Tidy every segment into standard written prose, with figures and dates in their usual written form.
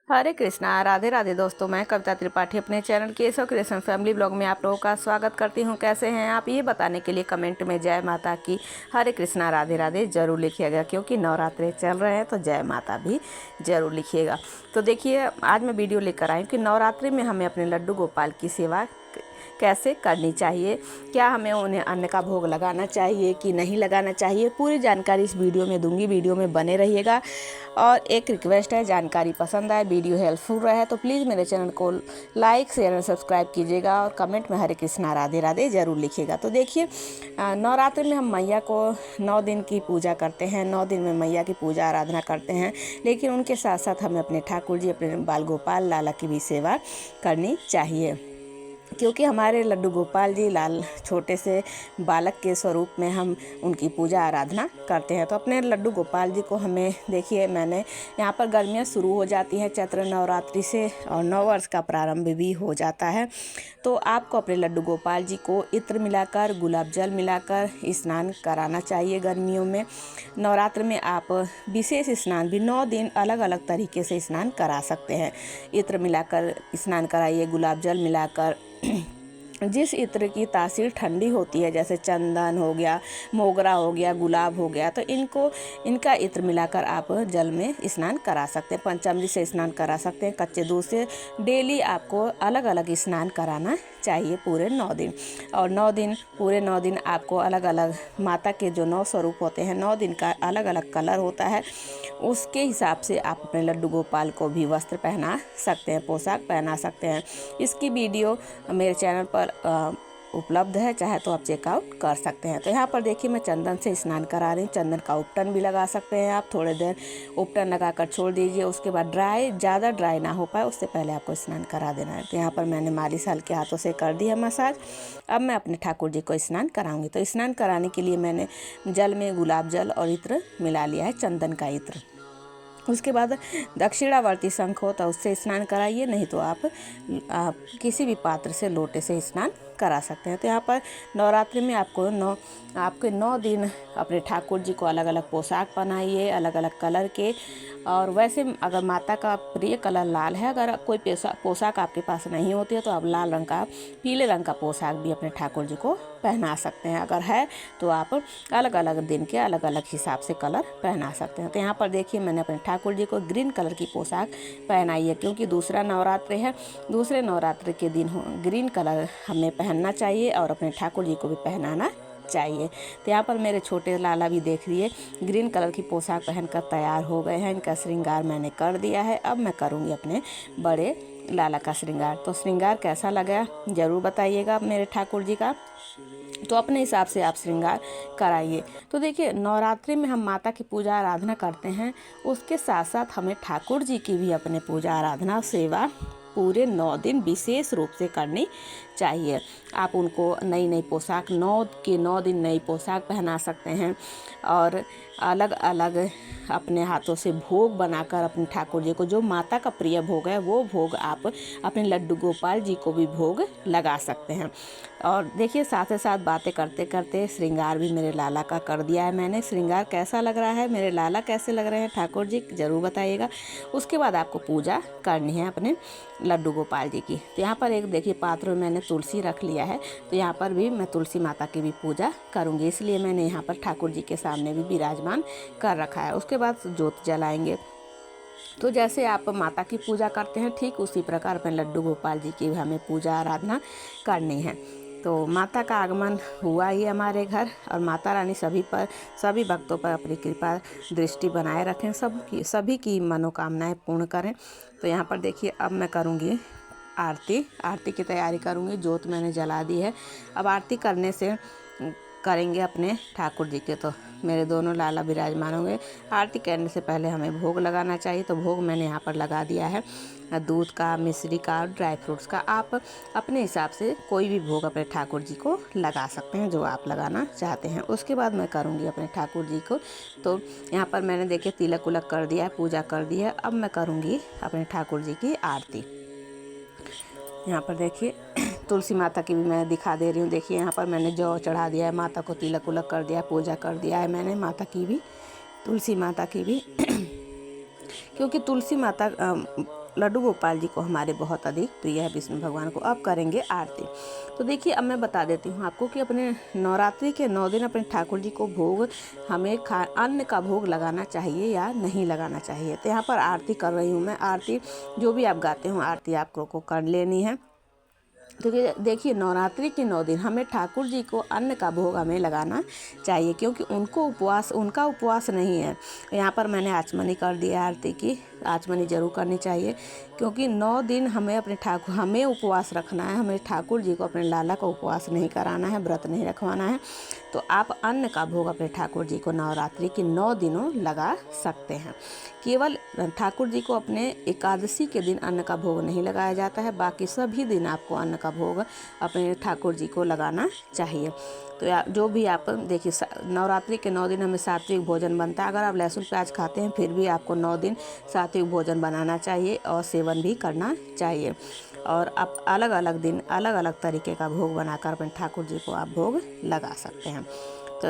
हरे कृष्णा, राधे राधे दोस्तों। मैं कविता त्रिपाठी अपने channel Keshav creation family blog में आप लोगों का स्वागत करती हूं। कैसे हैं आप, ये बताने के लिए कमेंट में जय माता की, हरे कृष्णा, राधे राधे जरूर लिखिएगा, क्योंकि नवरात्रे चल रहे हैं तो जय माता भी जरूर लिखिएगा। तो देखिए, आज मैं वीडियो लेकर आई हूँ कि नवरात्रि में हमें अपने लड्डू गोपाल की सेवा कैसे करनी चाहिए, क्या हमें उन्हें अन्न का भोग लगाना चाहिए कि नहीं लगाना चाहिए, पूरी जानकारी इस वीडियो में दूंगी। वीडियो में बने रहिएगा। और एक रिक्वेस्ट है, जानकारी पसंद आए, वीडियो हेल्पफुल रहे तो प्लीज़ मेरे चैनल को लाइक शेयर और सब्सक्राइब कीजिएगा और कमेंट में हरे कृष्णा राधे राधे जरूर लिखिएगा। तो देखिए, नवरात्रि में हम मैया को 9 दिन की पूजा करते हैं, 9 दिन में मैया की पूजा आराधना करते हैं, लेकिन उनके साथ साथ हमें अपने ठाकुर जी, अपने बाल गोपाल लाला की भी सेवा करनी चाहिए, क्योंकि हमारे लड्डू गोपाल जी लाल छोटे से बालक के स्वरूप में हम उनकी पूजा आराधना करते हैं। तो अपने लड्डू गोपाल जी को हमें, देखिए, मैंने यहाँ पर गर्मियाँ शुरू हो जाती हैं चैत्र नवरात्रि से और नव वर्ष का प्रारंभ भी हो जाता है। तो आपको अपने लड्डू गोपाल जी को इत्र मिलाकर, गुलाब जल मिलाकर स्नान कराना चाहिए। गर्मियों में नवरात्र में आप विशेष स्नान भी 9 दिन अलग अलग तरीके से स्नान करा सकते हैं। इत्र मिलाकर स्नान कराइए, गुलाब जल मिलाकर। जिस इत्र की तासीर ठंडी होती है, जैसे चंदन हो गया, मोगरा हो गया, गुलाब हो गया, तो इनका इत्र मिलाकर आप जल में स्नान करा सकते हैं। पंचामृत से स्नान करा सकते हैं, कच्चे दूध से। डेली आपको अलग अलग स्नान कराना चाहिए पूरे 9 दिन। और 9 दिन, पूरे 9 दिन आपको अलग अलग माता के जो 9 स्वरूप होते हैं, 9 दिन का अलग अलग कलर होता है, उसके हिसाब से आप अपने लड्डू गोपाल को भी वस्त्र पहना सकते हैं, पोशाक पहना सकते हैं। इसकी वीडियो मेरे चैनल पर उपलब्ध है, चाहे तो आप चेकआउट कर सकते हैं। तो यहाँ पर देखिए, मैं चंदन से स्नान करा रही हूँ। चंदन का उपटन भी लगा सकते हैं आप, थोड़ी देर उपटन लगाकर छोड़ दीजिए। उसके बाद ज़्यादा ड्राई ना हो पाए उससे पहले आपको स्नान करा देना है। तो यहाँ पर मैंने मालिश हल्के हाथों से कर दी है मसाज। अब मैं अपने ठाकुर जी को स्नान कराऊंगी। तो स्नान कराने के लिए मैंने जल में गुलाब जल और इत्र मिला लिया है, चंदन का इत्र। उसके बाद दक्षिणावर्ती शंख हो तो उससे स्नान कराइए, नहीं तो आप किसी भी पात्र से, लोटे से स्नान करा सकते हैं। तो यहाँ पर नवरात्रि में आपके 9 दिन अपने ठाकुर जी को अलग अलग पोशाक पहनाइए, अलग अलग कलर के। और वैसे अगर माता का प्रिय कलर लाल है, अगर कोई पोशाक आपके पास नहीं होती है तो आप लाल रंग का, पीले रंग का पोशाक भी अपने ठाकुर जी को पहना सकते हैं। अगर है तो आप अलग अलग दिन के अलग अलग हिसाब से कलर पहना सकते हैं। तो यहाँ पर देखिए, मैंने अपने ठाकुर जी को ग्रीन कलर की पोशाक पहनाई है, क्योंकि दूसरा नवरात्रि है। दूसरे नवरात्रि के दिन ग्रीन कलर हमें पहनना चाहिए और अपने ठाकुर जी को भी पहनाना चाहिए। तो यहाँ पर मेरे छोटे लाला भी देख लिए ग्रीन कलर की पोशाक पहनकर तैयार हो गए हैं। इनका श्रृंगार मैंने कर दिया है। अब मैं करूँगी अपने बड़े लाला का श्रृंगार। तो श्रृंगार कैसा लगा ज़रूर बताइएगा मेरे ठाकुर जी का। तो अपने हिसाब से आप श्रृंगार कराइए। तो देखिए, नवरात्रि में हम माता की पूजा आराधना करते हैं, उसके साथ साथ हमें ठाकुर जी की भी अपने पूजा आराधना सेवा पूरे 9 दिन विशेष रूप से करनी चाहिए। आप उनको नई नई पोशाक, 9 के 9 दिन नई पोशाक पहना सकते हैं और अलग अलग अपने हाथों से भोग बनाकर अपने ठाकुर जी को, जो माता का प्रिय भोग है, वो भोग आप अपने लड्डू गोपाल जी को भी भोग लगा सकते हैं। और देखिए, साथ ही साथ बातें करते करते श्रृंगार भी मेरे लाला का कर दिया है मैंने। श्रृंगार कैसा लग रहा है, मेरे लाला कैसे लग रहे हैं ठाकुर जी, ज़रूर बताइएगा। उसके बाद आपको पूजा करनी है अपने लड्डू गोपाल जी की। तो यहाँ पर एक देखिए पात्र में मैंने तुलसी रख लिया है, तो यहाँ पर भी मैं तुलसी माता की भी पूजा करूँगी, इसलिए मैंने यहाँ पर ठाकुर जी के सामने भी विराजमान कर रखा है। उसके बाद ज्योत जलाएंगे। तो जैसे आप माता की पूजा करते हैं, ठीक उसी प्रकार अपने लड्डू गोपाल जी की भी हमें पूजा आराधना करनी है। तो माता का आगमन हुआ ही हमारे घर, और माता रानी सभी भक्तों पर अपनी कृपा दृष्टि बनाए रखें, सभी की मनोकामनाएं पूर्ण करें। तो यहाँ पर देखिए, अब मैं करूँगी आरती की तैयारी करूँगी। ज्योत मैंने जला दी है। अब आरती करने से करेंगे अपने ठाकुर जी के, तो मेरे दोनों लाला विराजमान होंगे। आरती करने से पहले हमें भोग लगाना चाहिए, तो भोग मैंने यहाँ पर लगा दिया है, दूध का, मिश्री का, ड्राई फ्रूट्स का। आप अपने हिसाब से कोई भी भोग अपने ठाकुर जी को लगा सकते हैं, जो आप लगाना चाहते हैं। उसके बाद मैं करूँगी अपने ठाकुर जी को। तो यहाँ पर मैंने देखिए तिलक उलक कर दिया है, पूजा कर दी है। अब मैं करूँगी अपने ठाकुर जी की आरती। यहाँ पर देखिए, तुलसी माता की भी मैं दिखा दे रही हूँ। देखिए, यहाँ पर मैंने जौ चढ़ा दिया है, माता को तिलक उलक कर दिया, पूजा कर दिया है मैंने माता की भी, तुलसी माता की भी। क्योंकि तुलसी माता लड्डू गोपाल जी को हमारे बहुत अधिक प्रिय है विष्णु भगवान को। अब करेंगे आरती। तो देखिए अब मैं बता देती हूँ आपको कि अपने नवरात्रि के 9 दिन अपने ठाकुर जी को भोग हमें अन्न का भोग लगाना चाहिए या नहीं लगाना चाहिए। तो यहाँ पर आरती कर रही हूँ मैं। आरती जो भी आप गाते हो आरती आपको कर लेनी है। तो देखिए नवरात्रि के 9 दिन हमें ठाकुर जी को अन्न का भोग हमें लगाना चाहिए, क्योंकि उनका उपवास नहीं है। यहाँ पर मैंने आचमनी कर दिया आरती की। आचमनी जरूर करनी चाहिए, क्योंकि 9 दिन हमें हमें उपवास रखना है। हमें ठाकुर जी को अपने लाला का उपवास नहीं कराना है, व्रत नहीं रखवाना है। तो आप अन्न का भोग अपने ठाकुर जी को नवरात्रि के 9 दिनों लगा सकते हैं। केवल ठाकुर जी को अपने एकादशी के दिन अन्न का भोग नहीं लगाया जाता है, बाकी सभी दिन आपको अन्न का भोग अपने ठाकुर जी को लगाना चाहिए। तो जो भी आप देखिए नवरात्रि के 9 दिन हमें सात्विक भोजन बनता है। अगर आप लहसुन प्याज खाते हैं फिर भी आपको 9 दिन सात्विक भोजन बनाना चाहिए और सेवन भी करना चाहिए। और आप अलग अलग दिन अलग अलग तरीके का भोग बनाकर अपने ठाकुर जी को आप भोग लगा सकते हैं। तो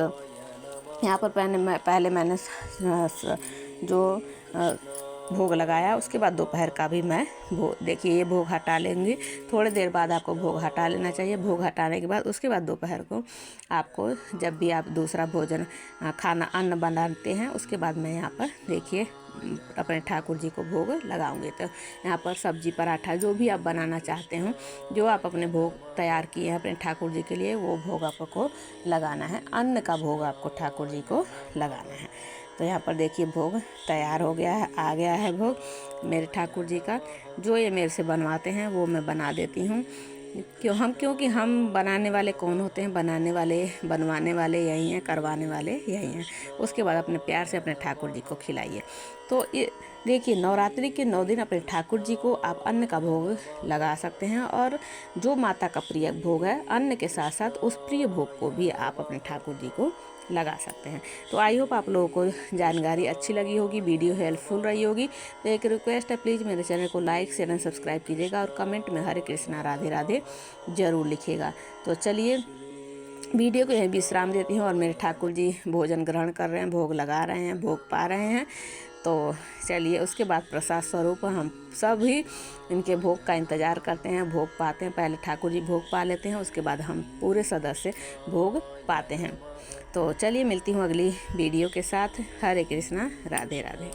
यहाँ पर पहले मैंने जो भोग लगाया, उसके बाद दोपहर का भी मैं देखिए ये भोग हटा लेंगे। थोड़ी देर बाद आपको भोग हटा लेना चाहिए। भोग हटाने के बाद उसके बाद दोपहर को आपको जब भी आप दूसरा भोजन खाना अन्न बनाते हैं, उसके बाद मैं यहाँ पर देखिए अपने ठाकुर जी को भोग लगाऊंगी। तो यहाँ पर सब्जी पराठा जो भी आप बनाना चाहते हो, जो आप अपने भोग तैयार किए हैं अपने ठाकुर जी के लिए, वो भोग आपको लगाना है। अन्न का भोग आपको ठाकुर जी को लगाना है। तो यहाँ पर देखिए भोग तैयार हो गया है, आ गया है भोग मेरे ठाकुर जी का। जो ये मेरे से बनवाते हैं वो मैं बना देती हूँ। क्योंकि हम बनाने वाले कौन होते हैं? बनवाने वाले यही हैं, करवाने वाले यही हैं। उसके बाद अपने प्यार से अपने ठाकुर जी को खिलाइए। तो ये देखिए नवरात्रि के 9 दिन अपने ठाकुर जी को आप अन्न का भोग लगा सकते हैं। और जो माता का प्रिय भोग है, अन्न के साथ साथ उस प्रिय भोग को भी आप अपने ठाकुर जी को लगा सकते हैं। तो आई होप आप लोगों को जानकारी अच्छी लगी होगी, वीडियो हेल्पफुल रही होगी। तो एक रिक्वेस्ट है, प्लीज़ मेरे चैनल को लाइक शेयर एंड सब्सक्राइब कीजिएगा और कमेंट में हरे कृष्णा राधे राधे ज़रूर लिखिएगा। तो चलिए वीडियो को यहीं विश्राम देती हूँ और मेरे ठाकुर जी भोजन ग्रहण कर रहे हैं, भोग लगा रहे हैं, भोग पा रहे हैं। तो चलिए उसके बाद प्रसाद स्वरूप हम सभी इनके भोग का इंतज़ार करते हैं, भोग पाते हैं। पहले ठाकुर जी भोग पा लेते हैं, उसके बाद हम पूरे सदस्य भोग पाते हैं। तो चलिए मिलती हूँ अगली वीडियो के साथ। हरे कृष्णा राधे राधे।